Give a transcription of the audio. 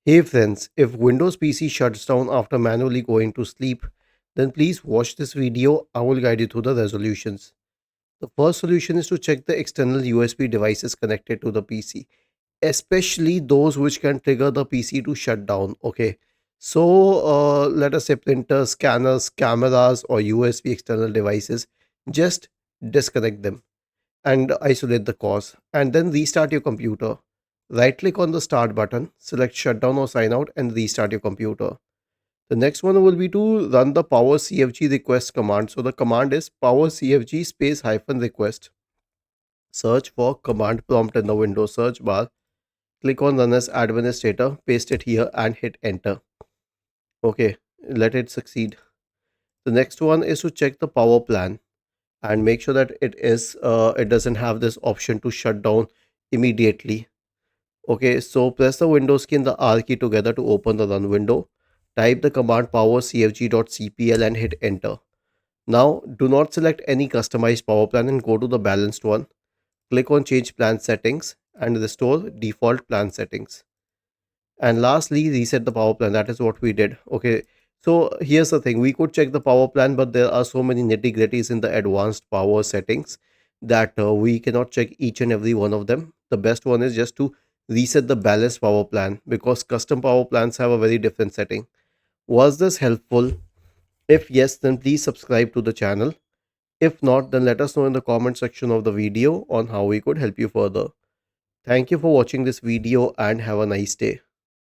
Hey friends, if Windows PC shuts down after manually going to sleep, then please watch this video. I will guide you through the resolutions. The first solution is to check the external USB devices connected to the PC, especially those which can trigger the PC to shut down. Okay, so let us say printers, scanners, cameras, or USB external devices. Just disconnect them and isolate the cause, and then restart your computer. Right click on the start button, select shutdown or sign out, and restart your computer. The next one will be to run the power cfg request command. So the command is power cfg space hyphen request. Search for command prompt in the Windows search bar, click on run as administrator, paste it here and hit enter. Okay, let it succeed. The next one is to check the power plan and make sure that it doesn't have this option to shut down immediately. Okay, so press the Windows key and the R key together to open the run window. Type the command power cfg.cpl and hit enter. Now, do not select any customized power plan and go to the balanced one. Click on change plan settings and restore default plan settings. And lastly, reset the power plan. That is what we did. Okay, so here's the thing, we could check the power plan, but there are so many nitty gritties in the advanced power settings that we cannot check each and every one of them. The best one is just to reset the balanced power plan, because custom power plans have a very different setting. Was this helpful? If yes, then please subscribe to the channel. If not, then let us know in the comment section of the video on how we could help you further. Thank you for watching this video and have a nice day.